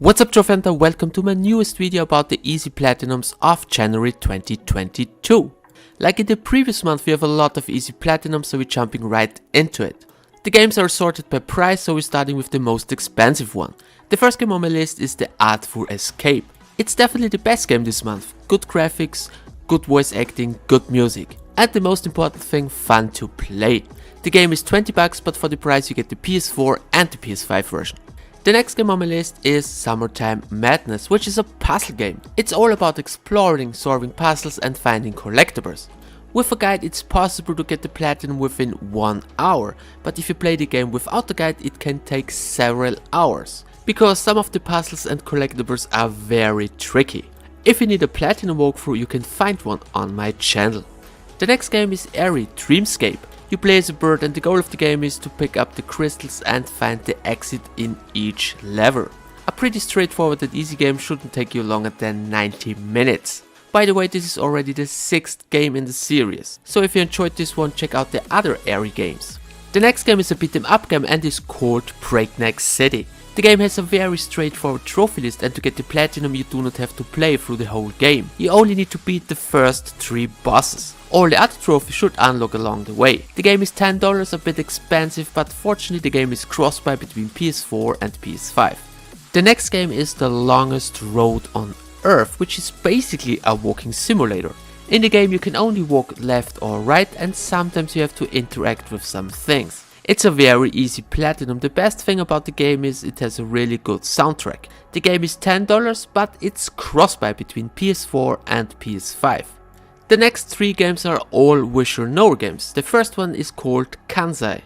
What's up Trophy Hunter, welcome to my newest video about the easy platinums of January 2022. Like in the previous month we have a lot of easy platinums, so we're jumping right into it. The games are sorted by price, so we're starting with the most expensive one. The first game on my list is the Aery Escape. It's definitely the best game this month. Good graphics, good voice acting, good music. And the most important thing, fun to play. The game is $20, but for the price you get the PS4 and the PS5 version. The next game on my list is Summertime Madness, which is a puzzle game. It's all about exploring, solving puzzles and finding collectibles. With a guide it's possible to get the platinum within 1 hour, but if you play the game without the guide it can take several hours, because some of the puzzles and collectibles are very tricky. If you need a platinum walkthrough you can find one on my channel. The next game is Aery Dreamscape. You play as a bird and the goal of the game is to pick up the crystals and find the exit in each level. A pretty straightforward and easy game, shouldn't take you longer than 90 minutes. By the way, this is already the 6th game in the series, so if you enjoyed this one check out the other Aery games. The next game is a beat 'em up game and is called Breakneck City. The game has a very straightforward trophy list, and to get the platinum you do not have to play through the whole game. You only need to beat the first 3 bosses. All the other trophies should unlock along the way. The game is $10, a bit expensive, but fortunately the game is crossbuy between PS4 and PS5. The next game is The Longest Road on Earth, which is basically a walking simulator. In the game you can only walk left or right, and sometimes you have to interact with some things. It's a very easy platinum. The best thing about the game is it has a really good soundtrack. The game is $10, but it's crossbuy between PS4 and PS5. The next 3 games are all wish or no games. The first one is called Kansai.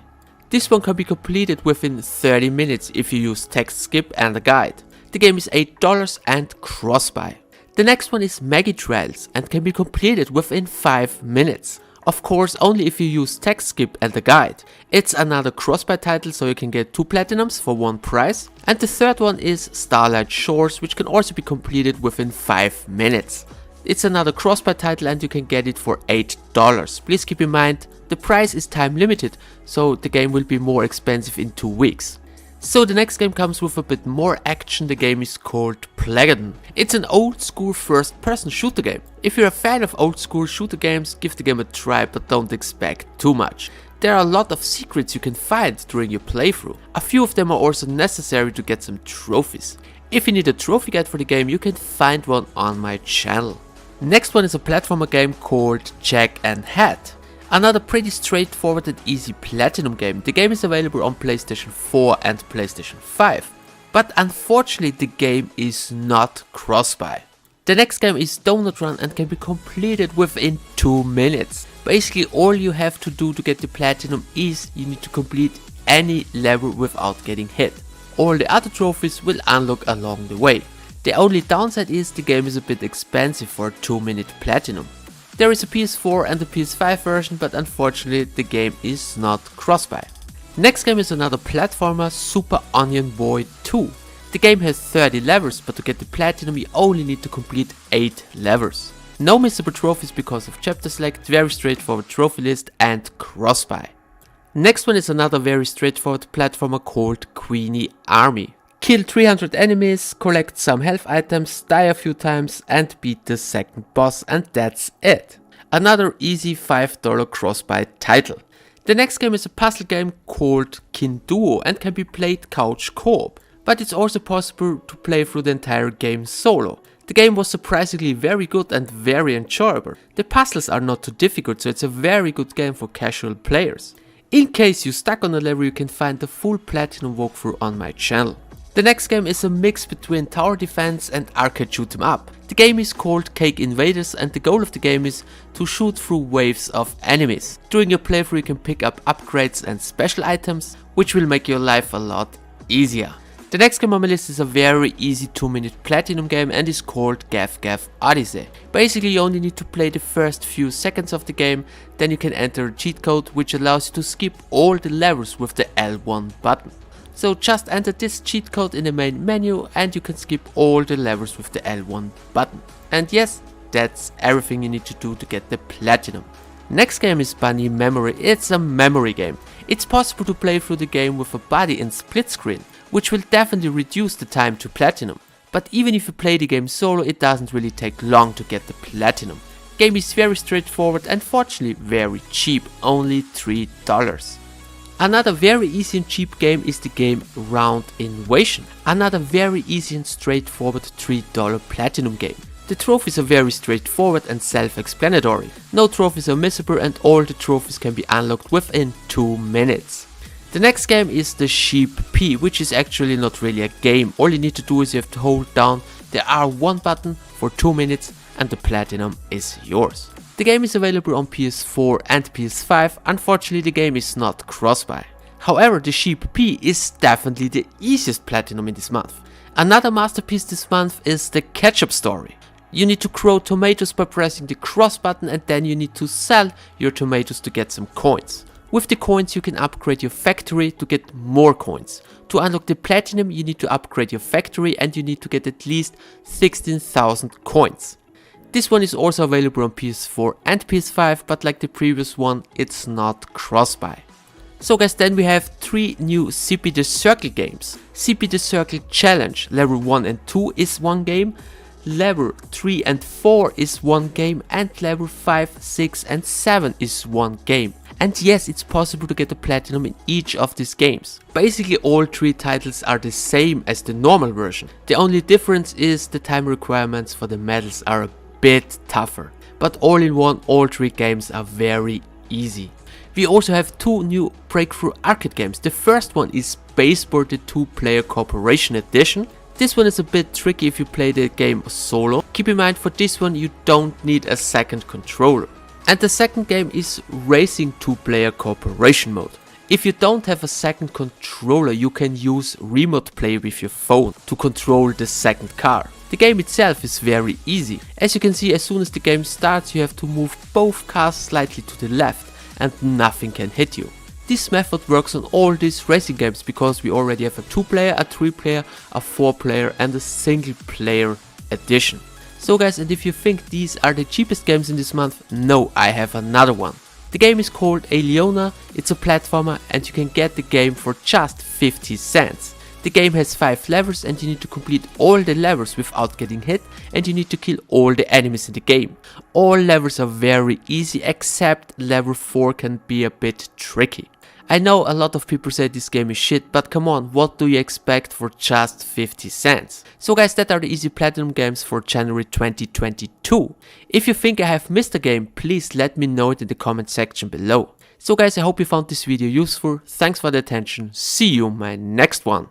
This one can be completed within 30 minutes if you use text skip and a guide. The game is $8 and crossbuy. The next one is Maggie Trials and can be completed within 5 minutes. Of course only if you use text skip and a guide. It's another crossbuy title, so you can get 2 platinums for 1 price. And the third one is Starlight Shores, which can also be completed within 5 minutes. It's another crossbuy title and you can get it for $8. Please keep in mind the price is time limited, so the game will be more expensive in 2 weeks. So the next game comes with a bit more action. The game is called plaguedon. It's an old school first person shooter game. If you're a fan of old school shooter games, give the game a try, but don't expect too much. There are a lot of secrets you can find during your playthrough. A few of them are also necessary to get some trophies. If you need a trophy guide for the game you can find one on my channel. Next one is a platformer game called Jack and Hat. Another pretty straightforward and easy platinum game. The game is available on PlayStation 4 and PlayStation 5. But unfortunately the game is not crossbuy. The next game is Donut Run and can be completed within 2 minutes. Basically all you have to do to get the platinum is you need to complete any level without getting hit. All the other trophies will unlock along the way. The only downside is the game is a bit expensive for a 2-minute platinum. There is a PS4 and a PS5 version, but unfortunately the game is not crossbuy. Next game is another platformer, Super Onion Boy 2. The game has 30 levels, but to get the platinum you only need to complete 8 levels. No missable trophies because of chapter select, very straightforward trophy list and crossbuy. Next one is another very straightforward platformer called Queenie Army. Kill 300 enemies, collect some health items, die a few times and beat the second boss, and that's it. Another easy $5 crossbuy title. The next game is a puzzle game called Kin Duo and can be played couch co-op, but it's also possible to play through the entire game solo. The game was surprisingly very good and very enjoyable. The puzzles are not too difficult, so it's a very good game for casual players. In case you're stuck on a level you can find the full platinum walkthrough on my channel. The next game is a mix between tower defense and arcade shoot 'em up. The game is called Cake Invaders and the goal of the game is to shoot through waves of enemies. During your playthrough you can pick up upgrades and special items, which will make your life a lot easier. The next game on my list is a very easy 2-minute platinum game and is called gafff Odyssey. Basically you only need to play the first few seconds of the game, then you can enter a cheat code which allows you to skip all the levels with the L1 button. So just enter this cheat code in the main menu and you can skip all the levels with the L1 button. And yes, that's everything you need to do to get the platinum. Next game is Bunny Memory. It's a memory game. It's possible to play through the game with a body in split screen. which will definitely reduce the time to platinum. But even if you play the game solo, it doesn't really take long to get the platinum. Game is very straightforward and fortunately very cheap, only $3. Another very easy and cheap game is the game Round Invasion. Another very easy and straightforward $3 platinum game. The trophies are very straightforward and self-explanatory. No trophies are missable and all the trophies can be unlocked within 2 minutes. The next game is the Sheep P, which is actually not really a game. All you need to do is you have to hold down the R1 button for 2 minutes and the platinum is yours. The game is available on PS4 and PS5, unfortunately the game is not Crossbuy. However, the Sheep P is definitely the easiest platinum in this month. Another masterpiece this month is the Ketchup story. You need to grow tomatoes by pressing the cross button and then you need to sell your tomatoes to get some coins. With the coins you can upgrade your factory to get more coins. To unlock the platinum you need to upgrade your factory and you need to get at least 16,000 coins. This one is also available on PS4 and PS5, but like the previous one, it's not cross-buy. So guys, then we have 3 new CP the Circle games. CP the Circle Challenge, level 1 and 2 is one game, level 3 and 4 is one game, and level 5, 6 and 7 is one game. And yes, it's possible to get a platinum in each of these games. Basically all 3 titles are the same as the normal version. The only difference is the time requirements for the medals are a bit tougher. But all in one, all 3 games are very easy. We also have 2 new breakthrough arcade games. The first one is Baseboard, the 2-player cooperation edition. This one is a bit tricky if you play the game solo. Keep in mind for this one you don't need a second controller. And the second game is Racing 2-player cooperation mode. If you don't have a second controller you can use remote play with your phone to control the second car. The game itself is very easy. As you can see, as soon as the game starts you have to move both cars slightly to the left and nothing can hit you. This method works on all these racing games because we already have a 2-player, a 3-player, a 4-player and a single-player edition. So guys, and if you think these are the cheapest games in this month, no, I have another one. The game is called Leona, it's a platformer and you can get the game for just 50 cents. The game has 5 levels and you need to complete all the levels without getting hit and you need to kill all the enemies in the game. All levels are very easy except level 4 can be a bit tricky. I know a lot of people say this game is shit, but come on, what do you expect for just 50 cents? So guys, that are the easy platinum games for January 2022. If you think I have missed a game, please let me know it in the comment section below. So guys, I hope you found this video useful, thanks for the attention, see you in my next one.